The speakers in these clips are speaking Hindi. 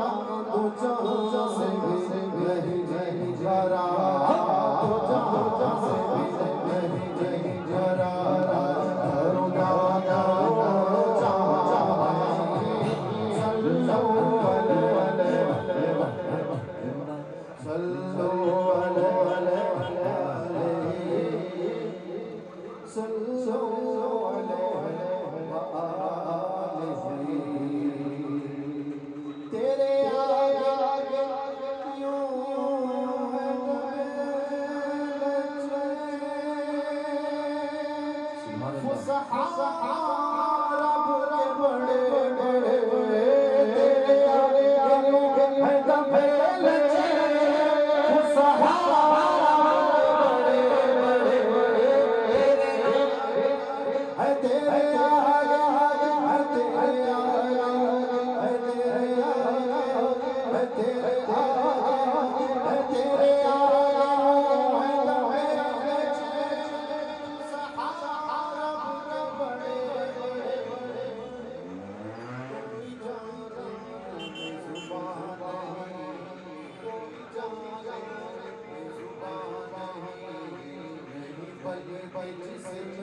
तो जहाँ से भी नहीं नहीं जरा तो जहाँ से भी नहीं नहीं जरा करुणा करो तेरे आगे क्यों रब के बड़े बड़े तेरे आगे है दबे लचे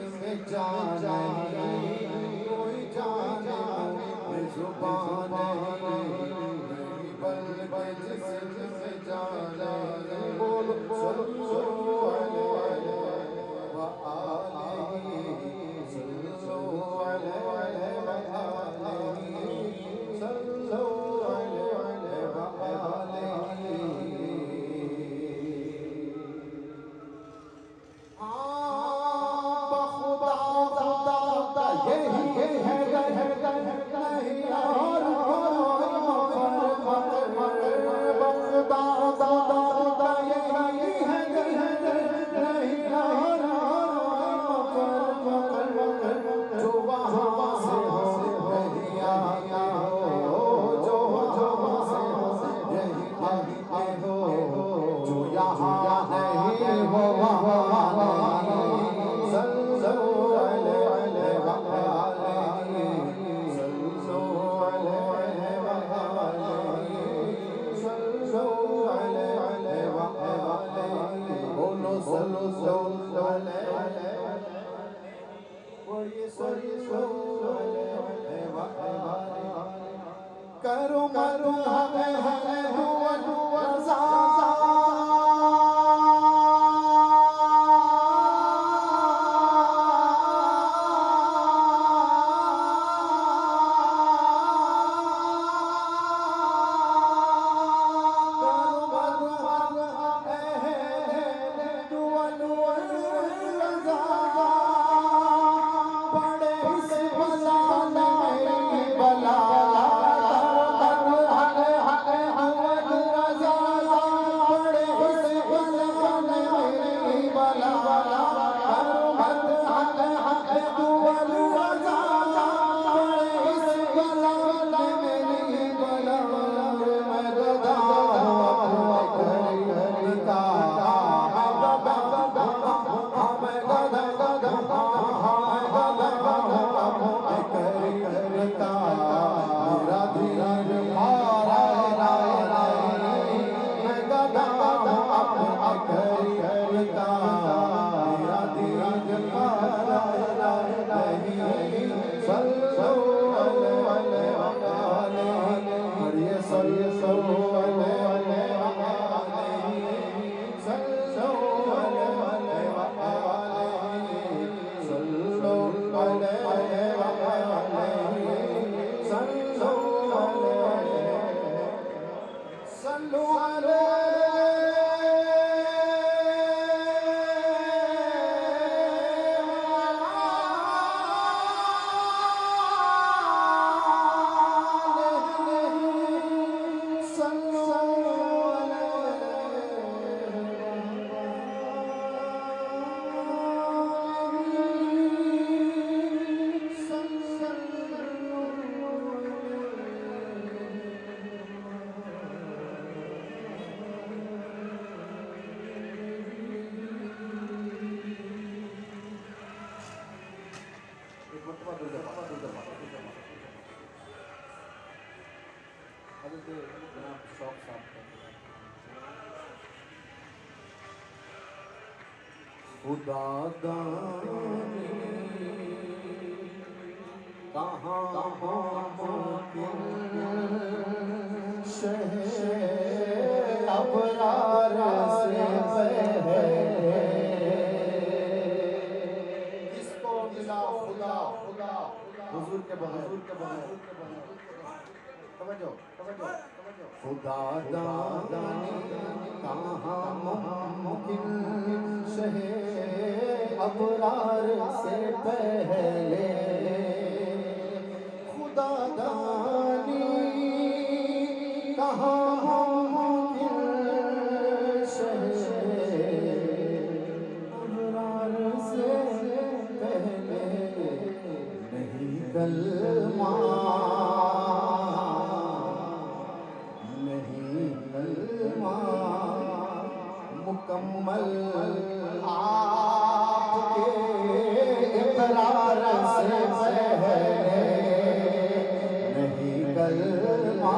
जिसमें जाना कोई जाना जुबान नहीं बल्कि जिसमें जाना बोल करो मरो sun जनाब शौक साहब खुदा दानी कहाँ शहर अबरार से पहले किसको मिला खुदा खुदा हुजूर के बगैर खुदा दानी कहाँ मुमकिन शहर अबरार से पहले खुदा दानी कहाँ मुमकिन शहर अबरार से पहले नहीं कलमा मुकम्मल आपके इकरार से पहले नहीं कलमा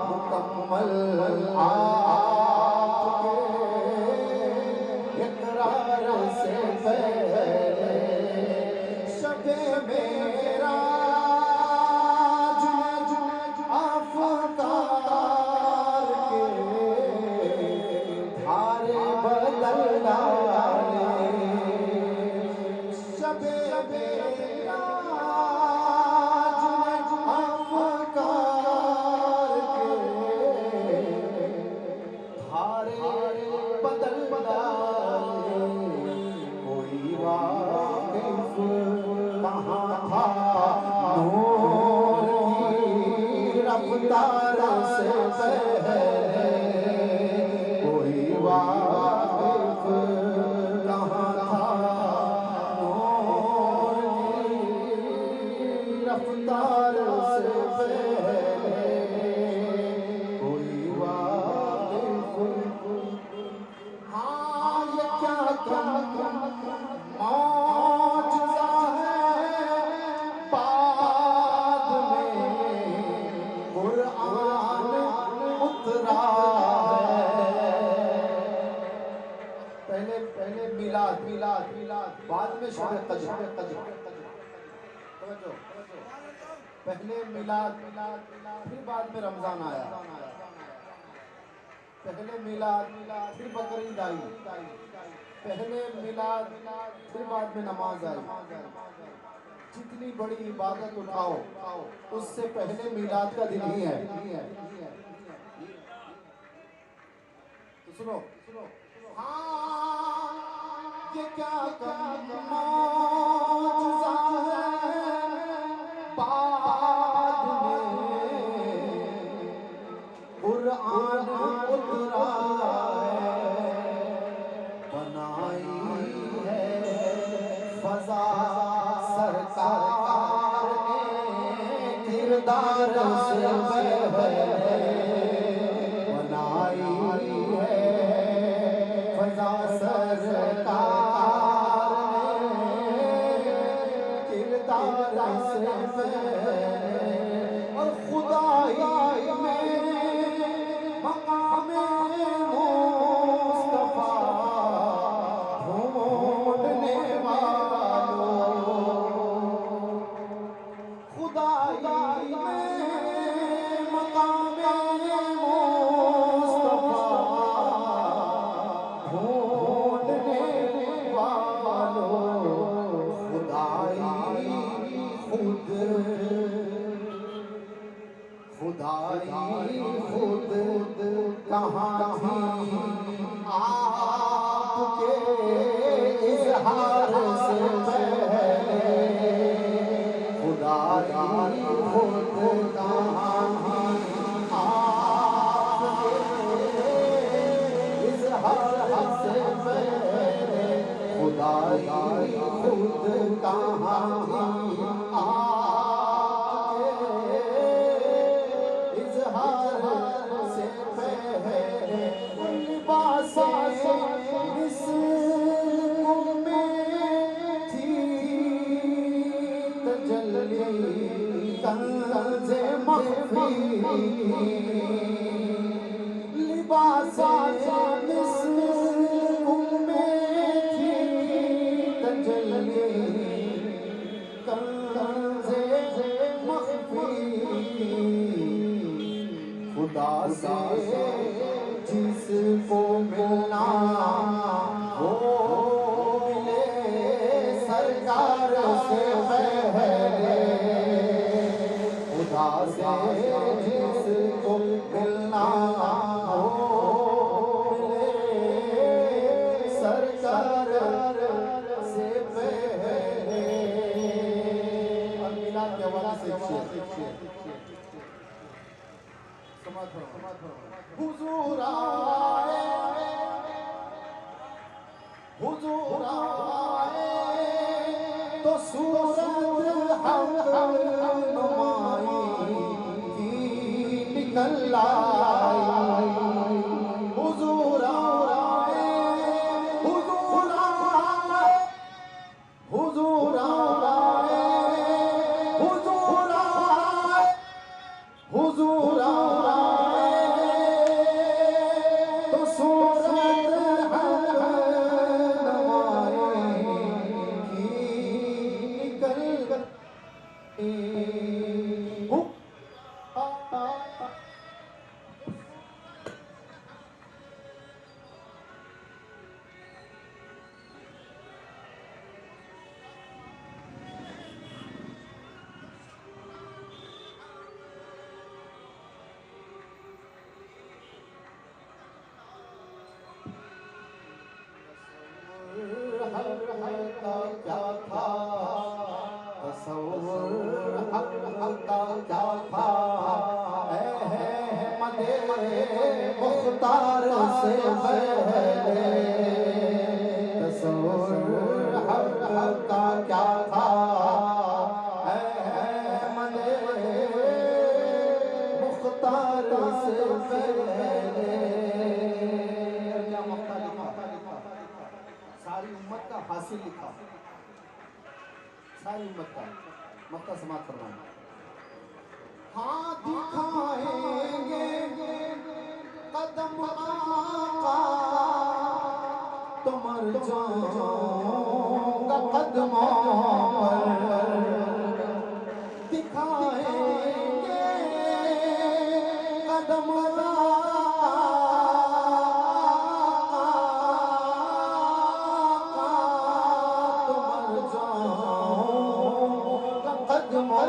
मुकम्मल आपके इकरार से पहले शबे मेरा रफ्तार से पहले कोई वाकिफ कहाँ था नूर की रफ्तार से पहले कोई वाकिफ हाँ ये क्या मौजज़ा है बाद में कुरान उतरा है पहले मिलाद बाद में शब क़द्र पहले मिलाद फिर बाद में रमजान आया पहले मिलाद फिर बकरीद आई पहले मिलाद फिर बाद में नमाज आई जितनी बड़ी इबादत उठाओ उससे पहले मिलाद का दिन ही है तो सुनो हाँ ये क्या मौजज़ा है बाद में कुरान उतरा है बनाई है फज़ा सरकार ने किरदार से पहले बनाई है फज़ा सरकार ने किरदार से पहले और खुदाई में मकामे मुस्तफा ढूंढने खुदाई में मकामे मुस्तफा ढूंढने वालों खुदाई खुद कहाँ थी आपके इज़हार से पहले खुदाई खुद कहाँ थी आपके इज़हार से पहले खुदाई खुद कहाँ थी आपके इज़हार से पहले उन लिबासे तजल्ली कंज़े लिबास में थी तजल्ली कंज़े मख़फ़ी खुदा से जिसको मिलना वो मिले सरकार से पहले खुदा से जिसको मिलना वो मिले सरकार से पहले। और मिला के हवाले से हुजूर आए, हुजूर आए तो सूरत हक़ नुमाई की निकल आई। हुजूर आए, हुजूर आए, हुजूर आए, हुजूर आए, हुजूर मुख्तार से पहले तस्वुर हक़ का क्या था अहमद मुख्तार से पहले। क्या मक्ता लिखा, सारी उम्मत का हासिल लिखा, सारी उम्मत का मक्ता समाप्त फरमाना। हाँ दिखाएंगे कदम आका तो मर जाऊंगा कदमों पर। दिखाएंगे कदम आका तो मर जाऊंगा कदमों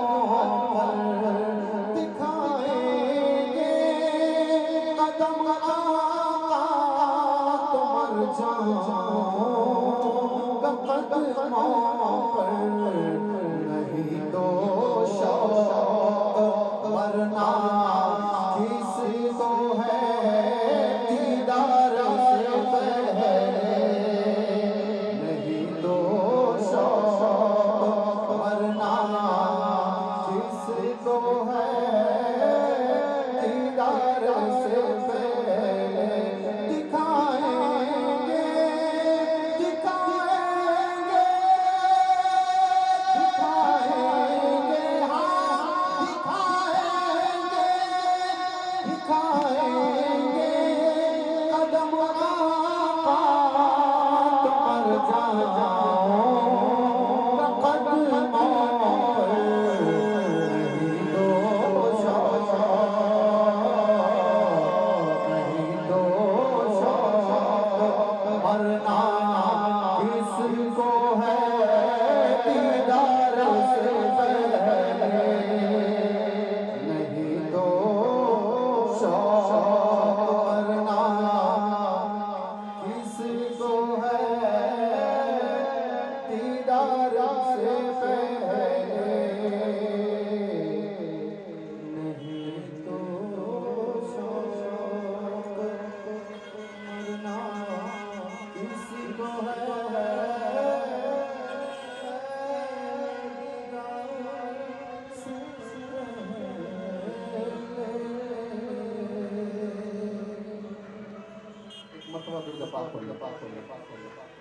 पर। दिखाएंगे कदम कदमों पर नहीं तो शौक़ वरना किसी को है दीदार से पहले। नहीं तो शौक़ वरना किसी को है दीदार से पहले। दिखाएंगे दिखाएंगे दिखाएंगे हाँ दिखाएंगे दिखाएंगे कदम आका तो मर जाऊंगा कदमों पर। नहीं तो शौक़ नहीं तो शौक़ वरना किसको है दीदार से पहले। नहीं तो शौक़ वरना किसको है दीदार से पहले। नहीं तो शौक़ वरना किसको है एक मरतबा दुर्गा पाक पढ़िए, पाक पढ़िए, पाक पढ़िए, पाक पढ़िए।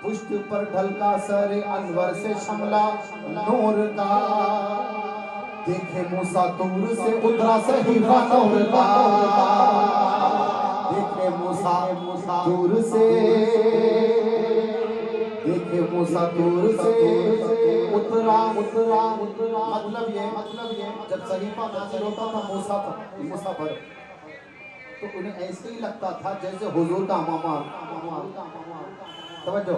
पुष्ट पर ढलका सर अनवर से शमला नूर का, देखे मूसा तूर से उतरा सहीफा नूर का, देखे मूसा तूर से, देखे मूसा तूर से उतरा। मतलब ये जब सहीफा नाज़िल होता था मूसा पर, तो उन्हें ऐसे ही लगता था जैसे हुजूर का मामा। तवज्जो,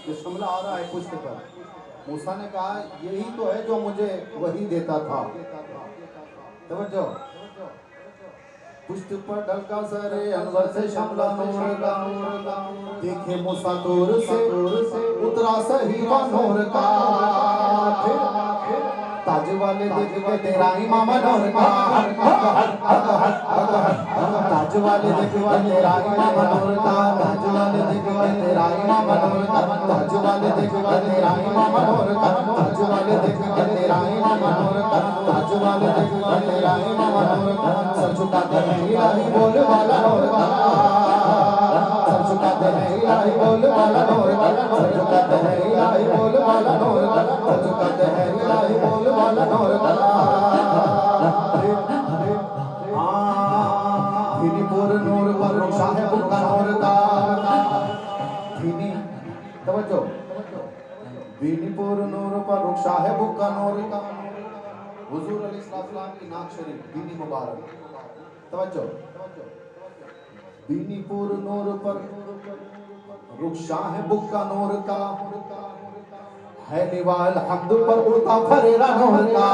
ये शमला आ रहा है पुष्ट पर। मूसा ने कहा यही तो है जो मुझे वही देता था। तवज्जो, पुष्ट पर ढलका सरे अनवर से शमला नूर का, देखे मूसा तूर से उतरा सहीफा नूर का, फिर ताज वाले देख के तेरा इमाम नूर का, ताज वाले देख के तेरा इमाम नूर का, ताज वाले देख के तेरा इमाम नूर का, ताज वाले देख के तेरा इमाम नूर का, ताज वाले देख के तेरा इमाम नूर का, ताज वाले देख के तेरा इमाम नूर का, सर झुका दे इलाही बोल वाला नूर का, सर झुका दे इलाही बोल वाला नूर का, सर झुका दे इलाही बोल वाला नूर का, सर झुका दे इलाही बोल वाला नूर का। फिनीपुर नूर पर रुखसा है बुका नूर का, फिनी तवज्जो, फिनीपुर नूर पर रुखसा है बुका नूर का, हुजूर अलैहिस्सलाम की नाक शरीफ बीनी मुबारक। तवज्जो, बीनीपुर नूर पर रुखसा है बुका नूर का, है निवाल हम्द पर उड़ता फरेरा नूर का,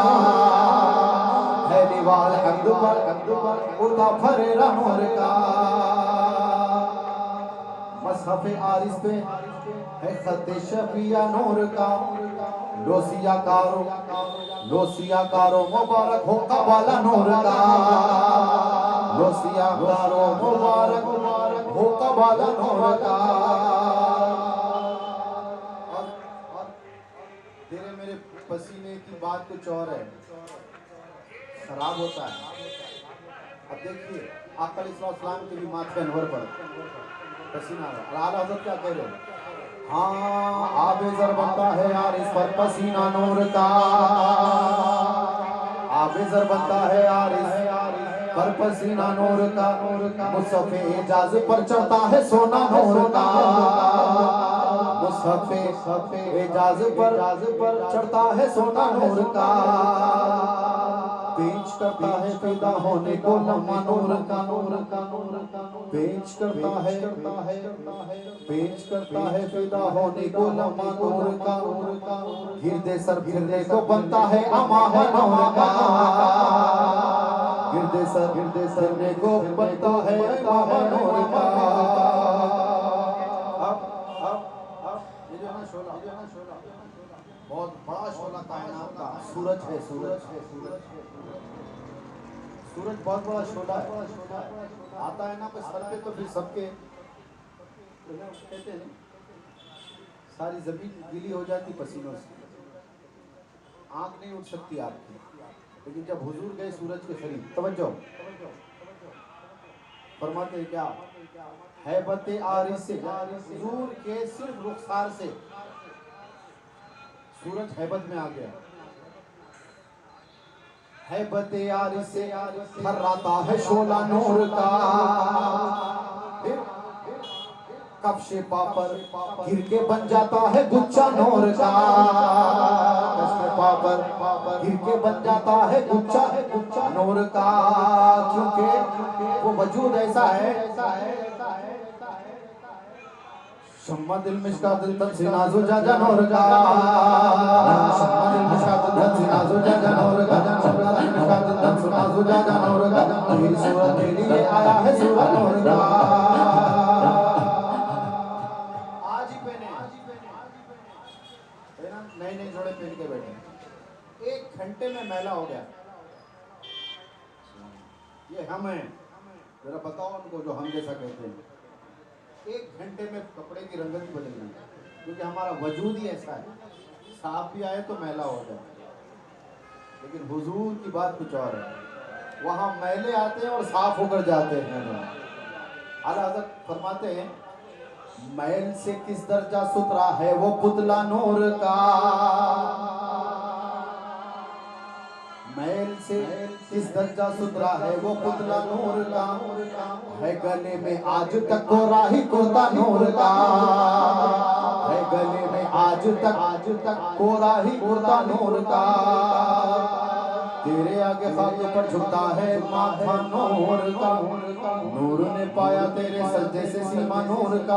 है निवाल हम्द पर उड़ता फरेरा नूर का, मसहफ़े आरिस पे है खत्ते शफिया नूर का, लोसिया कारो मुबारक हो कबाला नूर का, लोसिया कारो मुबारक हो कबाला नूर का। तेरे मेरे पसीने की बात कुछ और है, खराब होता है। अब देखिए आका अलैहिस्सलाम के भी माथे अनवर पर पसीना है, आला हज़रत क्या कह रहे हैं? हाँ आबेज़र बनता है यार इस पर पसीना नूर का, आबेज़र बनता है यार इस पर पसीना नूर का, मुसफ़े एजाज पर चढ़ता है सोना नूर का, मुसफ़े एजाज पर चढ़ता है सोना नूर का, पेश करता है फिदा होने को लम्हा नूर का, पेश करता है फिदा होने को लम्हा नूर का, गिरदे सर फिरने को बनता है अमामा नूर का, गिरदे सर फिरने को बनता है अमामा नूर का। अब ये जो है ना शोला बहुत बड़ा शोला कायनात का सूरज है, सूरज बहुत बड़ा शोला है, आता है ना कोई सर पे तो फिर सबके कहते हैं सारी जमीन गीली हो जाती पसीनों से, आंख नहीं उठ सकती आपकी, लेकिन जब हुजूर गए सूरज के करीब, तवज्जो फरमाते हैं क्या हैबत आरिस से, हुजूर के सिर्फ रुखसार से सूरज हैबत में आ गया, हैबत आरिस से थर्राता है शोला नूर का, कफ्शे पापर गिर के बन जाता है गुच्छा नूर का, कफ्शे पापर गिर के बन जाता है गुच्छा नूर का, क्योंकि वो वजूद ऐसा है, शम्मा दिल मिश्का दिल तन से नाज़ो जा नूर का, शम्मा दिल मिश्का दिल तन से नाज़ो जा नूर का, शम्मा दिल मिश्का दिल तन से नाज़ो जा नूर का, तेरी सूरत के लिए आया है सूरज नूर का। आज ही पहने नए जोड़े पहन के बैठे, 1 घंटे में मैला हो गया। ये हम हैं, जरा बताओ उनको जो हम जैसा कहते हैं, 1 घंटे में कपड़े की रंगत ही बदल गई, क्योंकि हमारा वजूद ही ऐसा है, साफ भी आए तो मैला हो जाए। लेकिन हुजूर की बात कुछ और है, वहाँ मैले आते हैं और साफ होकर जाते हैं। आला हज़रत फरमाते हैं मैल से किस दर्जा सुतरा है वो पुतला नूर का, मैल से किस दर्जा सुतरा है वो पुतला नूर का, है गले में आज तक कोराही कुर्ता नूर का, है गले में आज तक कोराही कुर्ता नूर का, तेरे आगे खाक पर झुकता है माथा नूर का, नूर ने पाया तेरे सजदे से सीमा नूर का,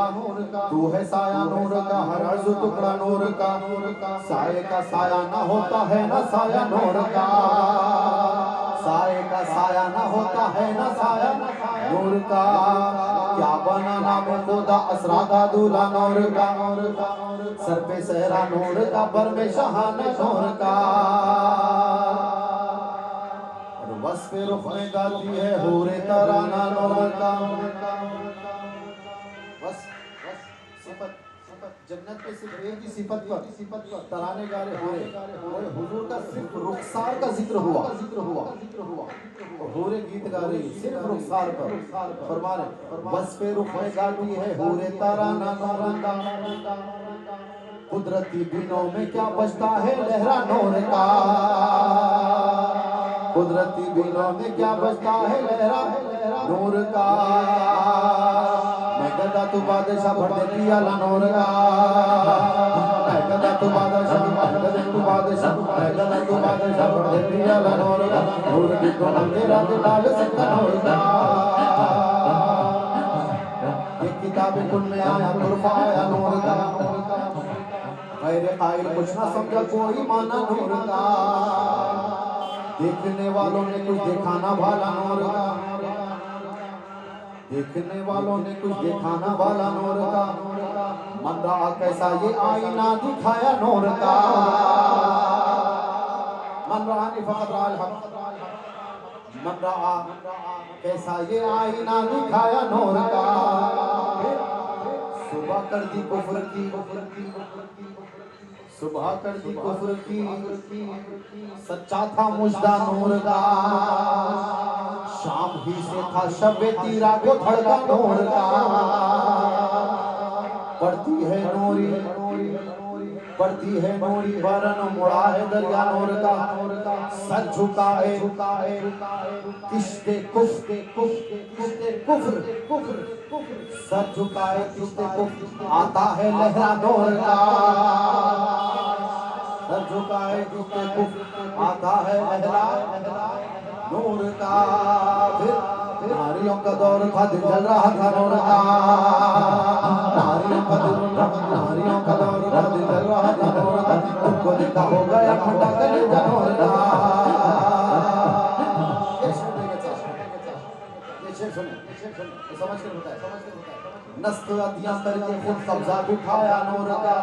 तू है साया नूर का, हर अर्ज़ टुकड़ा नूर का, साये का साया ना होता है ना साया नूर का, साये का साया ना होता है ना साया नूर का, क्या बना नाम खुदा असरा का दूल्हा नूर का, सर पे सहरा नूर का, पर में शहाना नूर का, वस्फ़े रुख में गाती है हूरे तराना नूर का, बस सिफत जन्नत के सिर्फ एक ही सिफत पर तराने गा रहे हूरे, हुजूर का सिर्फ रुखसार का जिक्र हुआ, हूरे गीत गा रही सिर्फ रुखसार पर, फरमा रहे वस्फ़े रुख में गाती है हूरे तराना नूर का, कुदरती बिनों में क्या बजता है लहरा नूर का, कुदरती बिनों में क्या बजता है लहरा नूर का, मैं गदा तू बादशाह भर दे पियाला नूर का, मैं गदा तू बादशाह मैं गदा तू बादशाह भर दे पियाला नूर का, नूर की तो तेरा लाल सत्ता नूर का, ये किताब कुल में आया तुरफा आया नूर का, गैर कायल कुछ ना समझा कोई माना नूर का, देखने वालों ने कुछ देखा ना भाला नूर का, देखने वालों ने कुछ देखा ना भाला नूर का, मन रहा कैसा ये आईना दिखाया नूर का, मन रहा नहीं फकत राल हक, मन रहा कैसा ये आईना दिखाया नूर का, सुबह कर दी कुफ्र की, सुबह कर दी कुफ्र की, सच्चा था मुजदा नूर का, शाम ही से था शब तीरा को धड़का नूर का, पढ़ती है नूरी पढ़ती है नूरी वरन मुड़ा है दरिया नूर का, सर झुकाए किश्ते कुफ्र सर झुकाए किश्ते कुफ्र, आता है लहरा नूर का, सर झुकाए किश्ते कुफ्र, आता है लहरा नूर का, फिर नारियों का दौर था दिल जल रहा था नूर का, नारियों का दौर था दिल जल रहा था नूर का, तुमको देखा हो गया ठंडा कलेजा नूर का, समझ कर बताए नस्त अदियां करके खुद कब्जा बिठाया नूर का,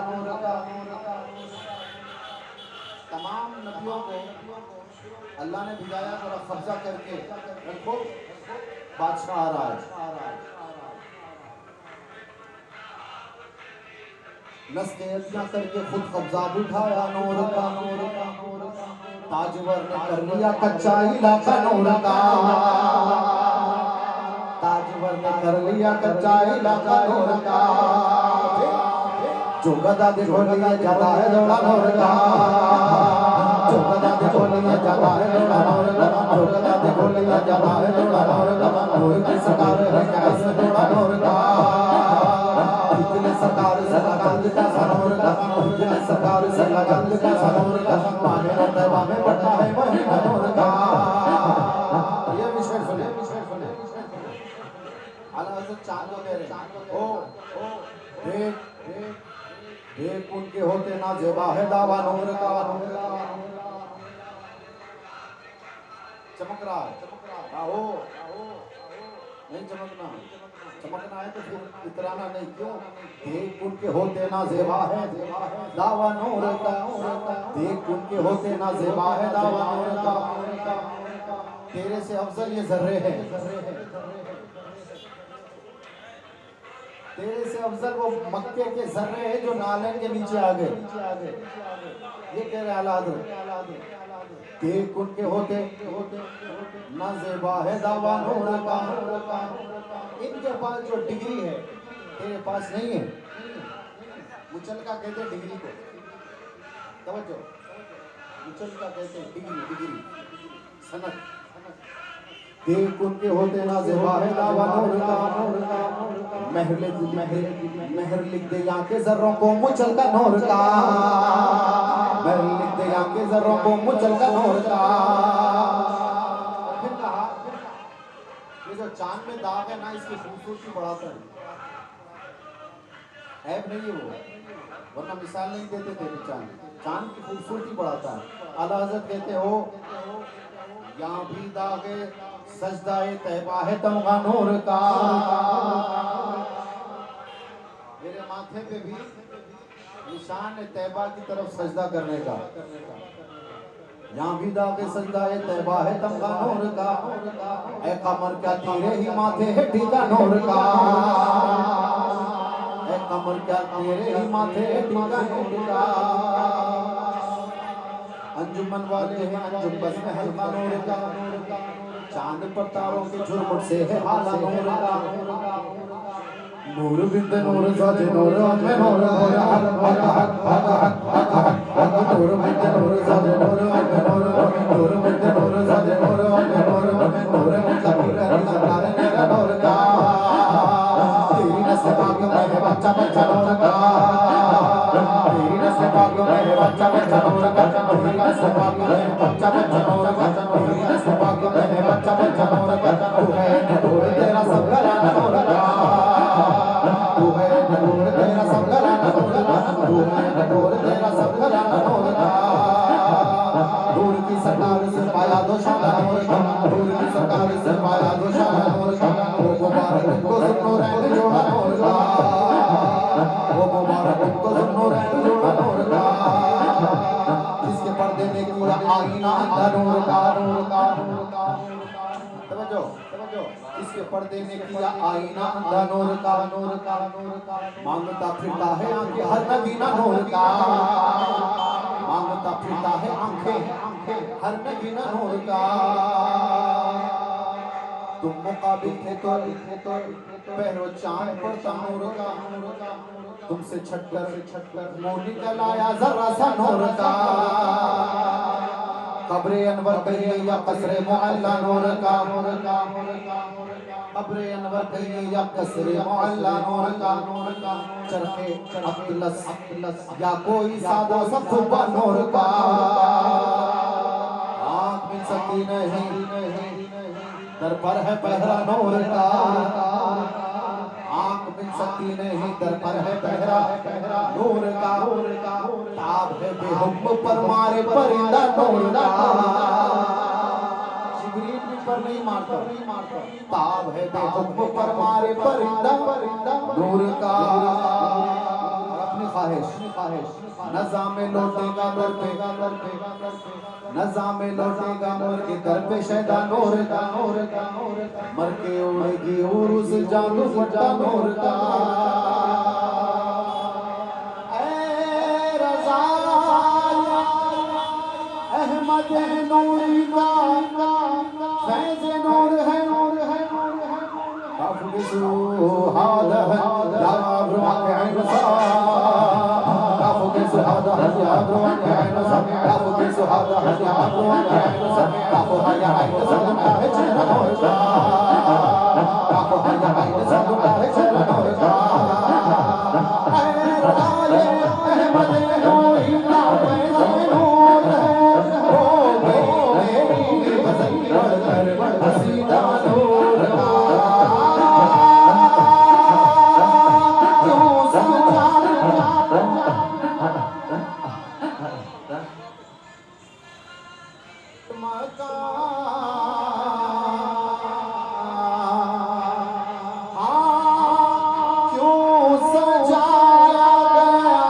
तमाम नबियों को अल्लाह ने भिजाया थोड़ा कब्जा करके रखो, बादशाह आ रहा है, नस्तियां करके खुद कब्जा बिठाया नूर का, ताजवर ने कर लिया कच्चा इलाका नूर का, ताजवर ने कर लिया कच्चा इलाका नूर का, जो गदा देखो लिया जाता है दौड़ा नूर का, जो गदा देखो लिया जाता है दौड़ा नूर का, जो गदा देखो लिया जाता है दौड़ा नूर का, नूर की सरकार है कैसे दौड़ा नूर का, इतने सरकार से लगंद का सनूर का, इतने सरकार से लगंद का सनूर का, पाने और तैवा में बढ़ता है वही नूर का, ये विषय सुने आला हज़रत चांद को कह रहे ओ देख उनके होते ना जेबा है दावा नूर का, चमक रहा है हो नहीं चमकना है तो फिर इतराना नहीं, क्यों देख उनके होते ना जेबा है दावा नूर का, देख उनके होते ना जेबा है दावा नूर का, तेरे से अफजल ये जर्रे है, तेरे से अफजल वो मक्के के जर्रे हैं जो नालन के नीचे आ गए, ये कह रहे आला हज़रत, देख उनके होते ना ज़ेबा है दावा नूर का, इनके पास जो डिग्री है तेरे पास नहीं है। मुचलका कहते हैं डिग्री को, तवज्जो, मुचलका कहते हैं डिग्री, डिग्री सनद। देख उनके होते ना ज़ेबाहे दावा नूर का, महर लिख दे यहाँ के ज़र्रों को मुचलका नूर का, महर लिख दे यहाँ के ज़र्रों को मुचलका नूर का। फिर कहा ये जो चांद में दाग है ना, इसकी खूबसूरती बढ़ाता है, ऐब नहीं है वो, वरना मिसाल नहीं देते थे। चांद की खूबसूरती बढ़ाता है। आला हज़रत कहते हो यहाँ भी दागे सजदाए तैबा है तमगा नूर का, मेरे माथे पे भी निशान है तैबा की तरफ सजदा करने का। यहाँ भी दागे सजदाए तैबा है तमगा नूर का, ऐ कमर क्या तेरे ही माथे है टीका नूर का, ऐ कमर क्या तेरे ही माथे है टीका नूर का। अंजुमन वाले हैं अंजुम बस में हल्का नूर का, चांद पर तारों के झुरमुट से है हाला नूर का। नूर बिंद नूर साजे नूर में नूर नूर हक हक हक हक हक हक नूर बिंद नूर साजे नूर में नूर नूर बिंद नूर साजे नूर में नूर नूर मुतकिल सरकार मेरा नूर का। तेरी नस्बाग में है बच्चा बच्चा नूर का, तेरी नस्बाग में है बच्चा बच्चा नूर का, तेरी नस्बाग में है बच्चा बच्चा नूर का, तेरी नस्बाग में है बच्चा बच्चा नूर का। तू है नूर तेरा सब घराना नूर का, तू है नूर तेरा सब घराना नूर का, तू है नूर तेरा सब घराना नूर का। नूर की सरकार से पाया दो शाला नूर का, नूर की सरकार से पाया दो शाला नूर का। वो मुबारक को नूर है जोड़ा नूर का, वो मुबारक को नूर है जोड़ा नूर का। जिसके पर्दे में किया आईना अंधा नूर का, नूर का, नूर का। तवज्जो तवज्जो, इसके पर्दे में किया आईना अंधा नूर का, नूर का, नूर का। मांगता फिरता है आंखें हर नगीना नूर का, मांगता फिरता है आंखें हर नगीना नूर का। तुम मुकाबिल थे तो पहरो चांद पड़ता नूर का, तुमसे छटकर मुंह निकल आया जरा सा नूर का। कब्रे अनवर कहिए या कसरे मुअल्ला नूर का, कब्रे अनवर कहिए या कसरे मुअल्ला नूर का। चरखे अब्दुल्लस या कोई सादा सा खुबा नूर का। आँख मिल सकती नहीं दर पर है पहरा नूर का, आँख मिल सकती नहीं दर पर है पहरा नूर का। ताब है बेहुक्म पर मारे परिंदा नूर का, जिब्रील भी पर नहीं मारता, ताब है बेहुक्म पर मारे परिंदा नूर का। अपनी ख्वाहिश नज़ामे लौटेगा दर पे, नज़ामे लौटेगा मोर के दर पे शैदा नूर का, मर के उड़ेगी उरुस जादू फटा नूर का। ऐ रज़ा अहमद नूरी का फैज़ नूर है, काफ़िज़ु हादा या अब्रुआ इंसा, काफ़िज़ु हादा या अब्रुआ इंसा, काफ़िज़ु हादा या अब्रुआ इंसा, काफ़िज़ु या इंसा है चेहरा नूर का, काफ़िज़ु या इंसा है चेहरा नूर का। ऐ राज़े अहमद नूरी का फैज़ नूर है, हो गई मेरी गज़ल बढ़कर हसीदा नूर का। क्यों सजाया गया है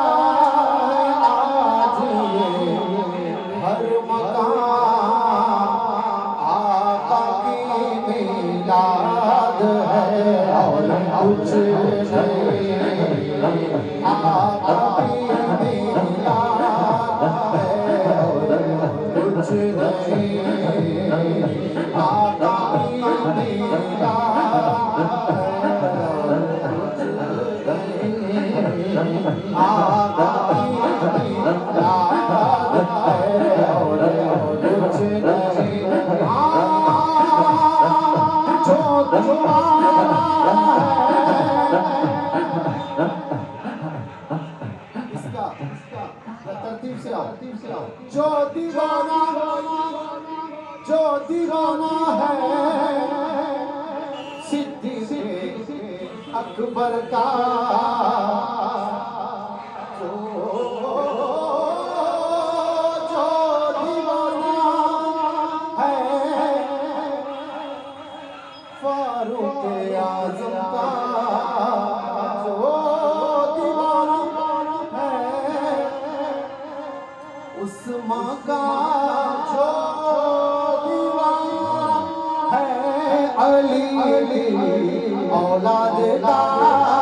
आज तरतीब से आओ। जो दीवाना है सिद्दीक़ अकबर का, जो दीवाना है फारूक आज़म का, जो दीवाना है उस्मान का, जो दीवाना है अली औलाद का।